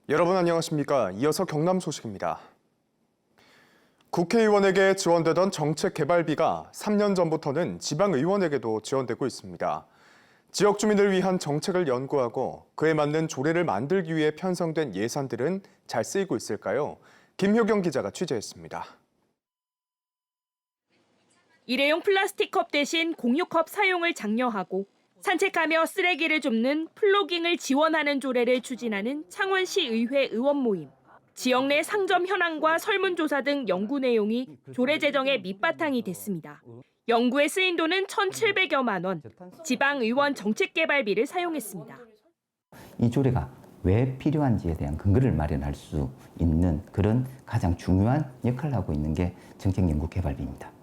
여러분 안녕하십니까? 이어서 경남 소식입니다. 국회의원에게 지원되던 정책 개발비가 3년 전부터는 지방의원에게도 지원되고 있습니다. 지역 주민을 위한 정책을 연구하고 그에 맞는 조례를 만들기 위해 편성된 예산들은 잘 쓰이고 있을까요? 김효경 기자가 취재했습니다. 일회용 플라스틱 컵 대신 공유컵 사용을 장려하고 산책하며 쓰레기를 줍는 플로깅을 지원하는 조례를 추진하는 창원시 의회 의원 모임. 지역 내 상점 현황과 설문조사 등 연구 내용이 조례 제정의 밑바탕이 됐습니다. 연구에 쓰인 돈은 1,700여만 원, 지방의원 정책개발비를 사용했습니다. 이 조례가 왜 필요한지에 대한 근거를 마련할 수 있는 그런 가장 중요한 역할을 하고 있는 게 정책연구개발비입니다.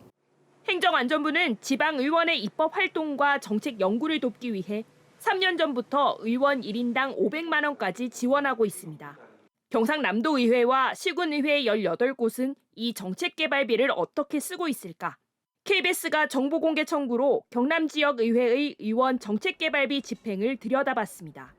행정안전부는 지방의원의 입법 활동과 정책 연구를 돕기 위해 3년 전부터 의원 1인당 500만 원까지 지원하고 있습니다. 경상남도의회와 시군의회 18곳은 이 정책개발비를 어떻게 쓰고 있을까? KBS가 정보공개 청구로 경남 지역의회의 의원 정책개발비 집행을 들여다봤습니다.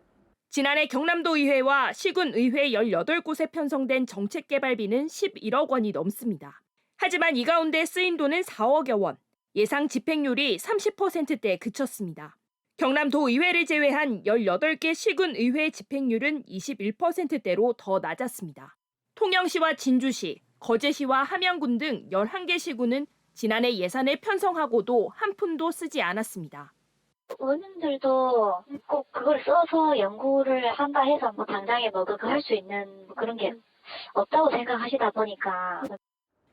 지난해 경남도의회와 시군의회 18곳에 편성된 정책개발비는 11억 원이 넘습니다. 하지만 이 가운데 쓰인 돈은 4억여 원, 예상 집행률이 30%대에 그쳤습니다. 경남도의회를 제외한 18개 시군의회 집행률은 21%대로 더 낮았습니다. 통영시와 진주시, 거제시와 함양군 등 11개 시군은 지난해 예산을 편성하고도 한 푼도 쓰지 않았습니다. 의원님들도 꼭 그걸 써서 연구를 한다 해서 당장에 그거 할 수 있는 그런 게 없다고 생각하시다 보니까.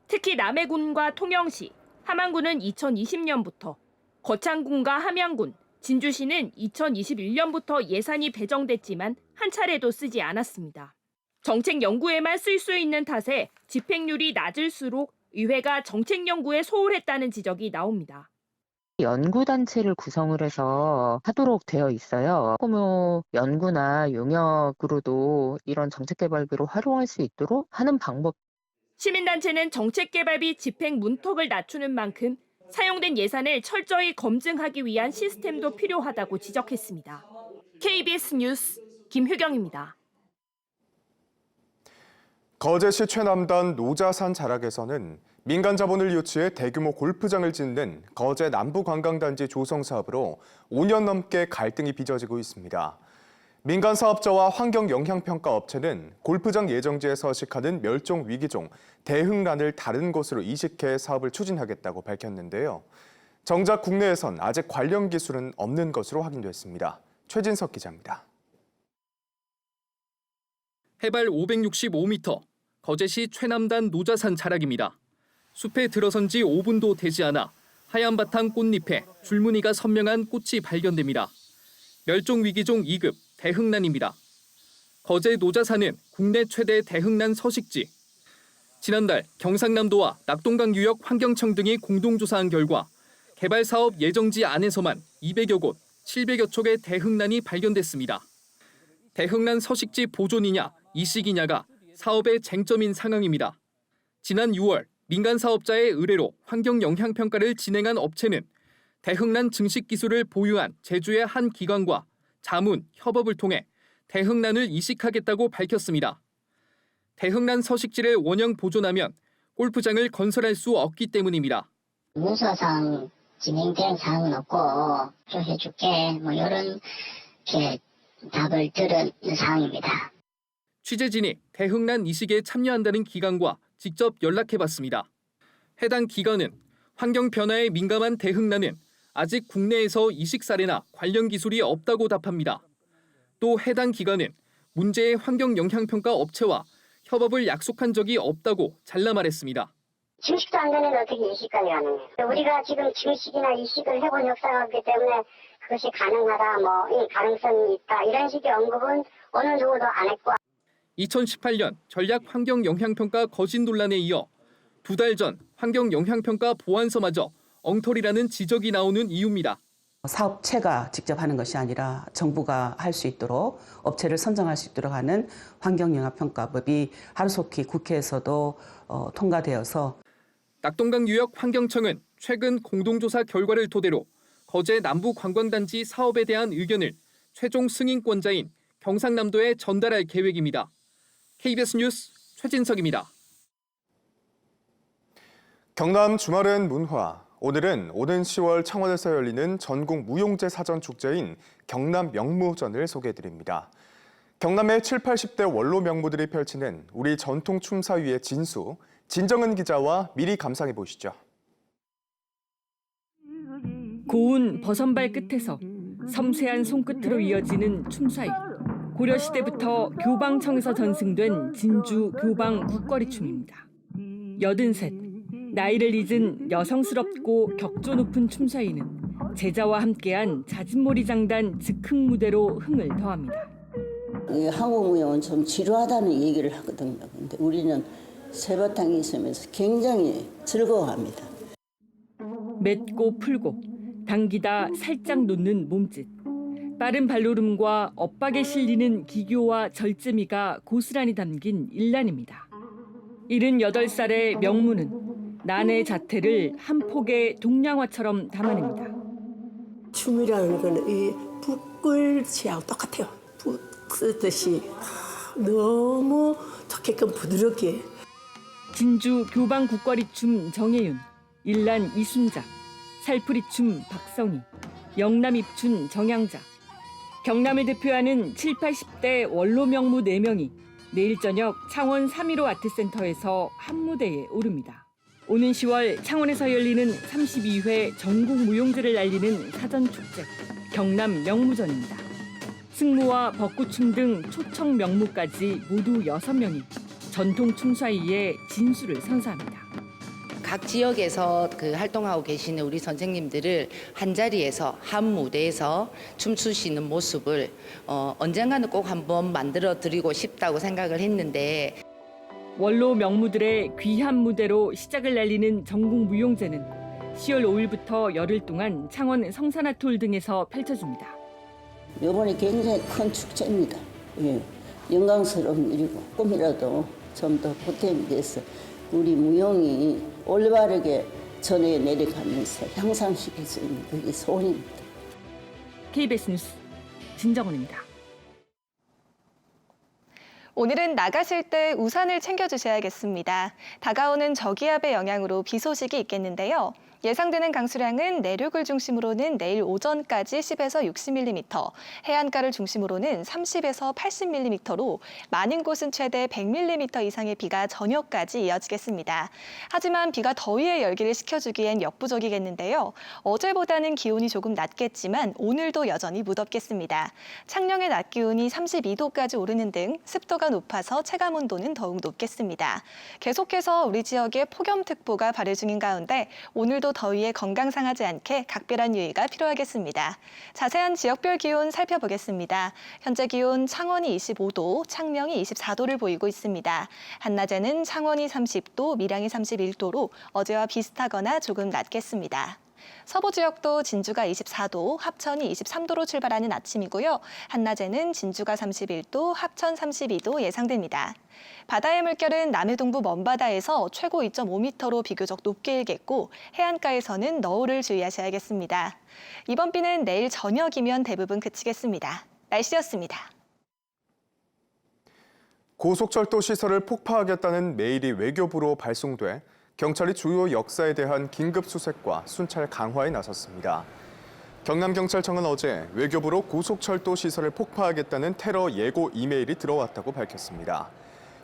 특히 남해군과 통영시, 함안군은 2020년부터, 거창군과 함양군, 진주시는 2021년부터 예산이 배정됐지만 한 차례도 쓰지 않았습니다. 정책 연구에만 쓸 수 있는 탓에 집행률이 낮을수록 의회가 정책 연구에 소홀했다는 지적이 나옵니다. 연구단체를 구성을 해서 하도록 되어 있어요. 소규모 연구나 용역으로도 이런 정책개발비로 활용할 수 있도록 하는 방법. 시민단체는 정책개발비 집행 문턱을 낮추는 만큼 사용된 예산을 철저히 검증하기 위한 시스템도 필요하다고 지적했습니다. KBS 뉴스 김효경입니다. 거제시 최남단 노자산 자락에서는 민간 자본을 유치해 대규모 골프장을 짓는 거제 남부관광단지 조성 사업으로 5년 넘게 갈등이 빚어지고 있습니다. 민간 사업자와 환경영향평가 업체는 골프장 예정지에 서식하는 멸종 위기종 대흥란을 다른 곳으로 이식해 사업을 추진하겠다고 밝혔는데요. 정작 국내에선 아직 관련 기술은 없는 것으로 확인됐습니다. 최진석 기자입니다. 해발 565m, 거제시 최남단 노자산 자락입니다. 숲에 들어선 지 5분도 되지 않아 하얀 바탕 꽃잎에 줄무늬가 선명한 꽃이 발견됩니다. 멸종위기종 2급 대흥란입니다. 거제 노자산은 국내 최대 대흥란 서식지. 지난달 경상남도와 낙동강 유역 환경청 등이 공동조사한 결과 개발 사업 예정지 안에서만 200여 곳, 700여 촉의 대흥란이 발견됐습니다. 대흥란 서식지 보존이냐 이식이냐가 사업의 쟁점인 상황입니다. 지난 6월 민간 사업자의 의뢰로 환경영향평가를 진행한 업체는 대흥란 증식 기술을 보유한 제주의 한 기관과 자문, 협업을 통해 대흥란을 이식하겠다고 밝혔습니다. 대흥란 서식지를 원형 보존하면 골프장을 건설할 수 없기 때문입니다. 문서상 진행된 사항은 없고 좀 해줄게 이런 답을 들은 사항입니다. 취재진이 대흥란 이식에 참여한다는 기관과 직접 연락해봤습니다. 해당 기관은 환경 변화에 민감한 대흥란은 아직 국내에서 이식 사례나 관련 기술이 없다고 답합니다. 또 해당 기관은 문제의 환경영향평가 업체와 협업을 약속한 적이 없다고 잘라 말했습니다. 증식도 안 되는데 어떻게 이식까지 가능해요? 우리가 지금 증식이나 이식을 해본 역사가 없기 때문에 그것이 가능하다, 이 가능성이 있다 이런 식의 언급은 어느 누구도 안 했고. 2018년 전략 환경영향평가 거짓 논란에 이어 2달 전 환경영향평가 보완서마저 엉터리라는 지적이 나오는 이유입니다. 사업체가 직접 하는 것이 아니라 정부가 할 수 있도록 업체를 선정할 수 있도록 하는 환경영향평가법이 하루속히 국회에서도 통과되어서 낙동강 유역 환경청은 최근 공동조사 결과를 토대로 거제 남부관광단지 사업에 대한 의견을 최종 승인권자인 경상남도에 전달할 계획입니다. KBS 뉴스 최진석입니다. 경남 주말엔 문화. 오늘은 오는 10월 창원에서 열리는 전국 무용재 사전 축제인 경남 명무전을 소개해드립니다. 경남의 7, 80대 원로 명무들이 펼치는 우리 전통 춤사위의 진수, 진정은 기자와 미리 감상해 보시죠. 고운 버선발 끝에서 섬세한 손끝으로 이어지는 춤사위. 고려시대부터 교방청에서 전승된 진주 교방 국거리 춤입니다. 83, 나이를 잊은 여성스럽고 격조 높은 춤사위는 제자와 함께한 자진몰이 장단 즉흥 무대로 흥을 더합니다. 한국 무용은 좀 지루하다는 얘기를 하거든요. 근데 우리는 세바탕이 있으면서 굉장히 즐거워합니다. 맺고 풀고 당기다 살짝 놓는 몸짓. 빠른 발로름과 엇박에 실리는 기교와 절제미가 고스란히 담긴 일란입니다. 78살의 명무는 난의 자태를 한 폭의 동양화처럼 담아냅니다. 춤이라는 거는 이 붓글씨하고 똑같아요. 붓 쓰듯이 너무 좋게끔 부드럽게. 진주 교방 국거리춤 정혜윤, 일란 이순자, 살풀이춤 박성희, 영남입춘 정양자. 경남을 대표하는 7, 80대 원로 명무 4명이 내일 저녁 창원 3.15 아트센터에서 한 무대에 오릅니다. 오는 10월 창원에서 열리는 32회 전국 무용재를 알리는 사전축제, 경남 명무전입니다. 승무와 벚꽃춤 등 초청 명무까지 모두 6명이 전통 춤사위의 진수를 선사합니다. 각 지역에서 활동하고 계시는 우리 선생님들을 한자리에서 한 무대에서 춤추시는 모습을 언젠가는 꼭 한번 만들어 드리고 싶다고 생각을 했는데, 원로 명무들의 귀한 무대로 시작을 알리는 전국 무용재는 10월 5일부터 열흘 동안 창원 성산아톨 등에서 펼쳐집니다. 이번에 굉장히 큰 축제입니다. 예, 영광스러운 일이고 꿈이라도 좀 더 보탬이 돼서 우리 무용이 올바르게 전해 내려가면서 향상시킬 수 있는 그게 소원입니다. KBS 뉴스 진정은입니다. 오늘은 나가실 때 우산을 챙겨주셔야겠습니다. 다가오는 저기압의 영향으로 비 소식이 있겠는데요. 예상되는 강수량은 내륙을 중심으로는 내일 오전까지 10에서 60mm, 해안가를 중심으로는 30에서 80mm로 많은 곳은 최대 100mm 이상의 비가 저녁까지 이어지겠습니다. 하지만 비가 더위의 열기를 식혀주기엔 역부족이겠는데요. 어제보다는 기온이 조금 낮겠지만 오늘도 여전히 무덥겠습니다. 창녕의 낮 기온이 32도까지 오르는 등 습도가 높아서 체감온도는 더욱 높겠습니다. 계속해서 우리 지역에 폭염특보가 발효 중인 가운데 오늘도 더위에 건강 상하지 않게 각별한 유의가 필요하겠습니다. 자세한 지역별 기온 살펴보겠습니다. 현재 기온 창원이 25도, 창녕이 24도를 보이고 있습니다. 한낮에는 창원이 30도, 밀양이 31도로 어제와 비슷하거나 조금 낮겠습니다. 서부 지역도 진주가 24도, 합천이 23도로 출발하는 아침이고요. 한낮에는 진주가 31도, 합천 32도 예상됩니다. 바다의 물결은 남해동부 먼바다에서 최고 2.5m로 비교적 높게 일겠고 해안가에서는 너울을 주의하셔야겠습니다. 이번 비는 내일 저녁이면 대부분 그치겠습니다. 날씨였습니다. 고속철도 시설을 폭파하겠다는 메일이 외교부로 발송돼 경찰이 주요 역사에 대한 긴급 수색과 순찰 강화에 나섰습니다. 경남경찰청은 어제 외교부로 고속철도 시설을 폭파하겠다는 테러 예고 이메일이 들어왔다고 밝혔습니다.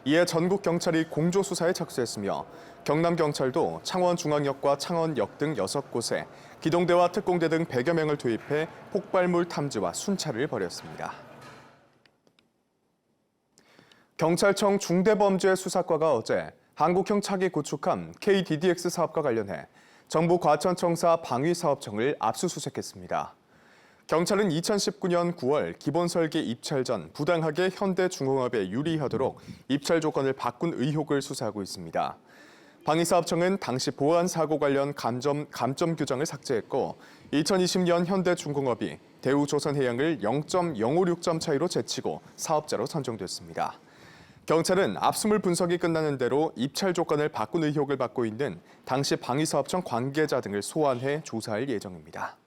이에 전국 경찰이 공조 수사에 착수했으며 경남경찰도 창원중앙역과 창원역 등 6곳에 기동대와 특공대 등 100여 명을 투입해 폭발물 탐지와 순찰을 벌였습니다. 경찰청 중대범죄수사과가 어제 한국형 차기 구축함 KDDX 사업과 관련해 정부 과천청사 방위사업청을 압수수색했습니다. 경찰은 2019년 9월 기본 설계 입찰 전 부당하게 현대중공업에 유리하도록 입찰 조건을 바꾼 의혹을 수사하고 있습니다. 방위사업청은 당시 보안 사고 관련 감점 규정을 삭제했고 2020년 현대중공업이 대우조선해양을 0.056점 차이로 제치고 사업자로 선정됐습니다. 경찰은 압수물 분석이 끝나는 대로 입찰 조건을 바꾼 의혹을 받고 있는 당시 방위사업청 관계자 등을 소환해 조사할 예정입니다.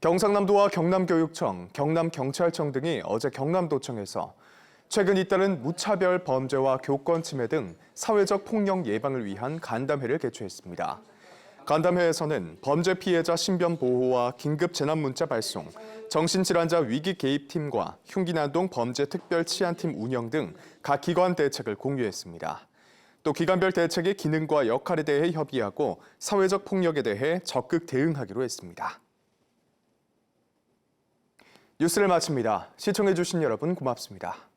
경상남도와 경남교육청, 경남경찰청 등이 어제 경남도청에서 최근 잇따른 무차별 범죄와 교권 침해 등 사회적 폭력 예방을 위한 간담회를 개최했습니다. 간담회에서는 범죄 피해자 신변 보호와 긴급 재난 문자 발송, 정신질환자 위기 개입팀과 흉기난동 범죄 특별 치안팀 운영 등 각 기관 대책을 공유했습니다. 또 기관별 대책의 기능과 역할에 대해 협의하고 사회적 폭력에 대해 적극 대응하기로 했습니다. 뉴스를 마칩니다. 시청해주신 여러분 고맙습니다.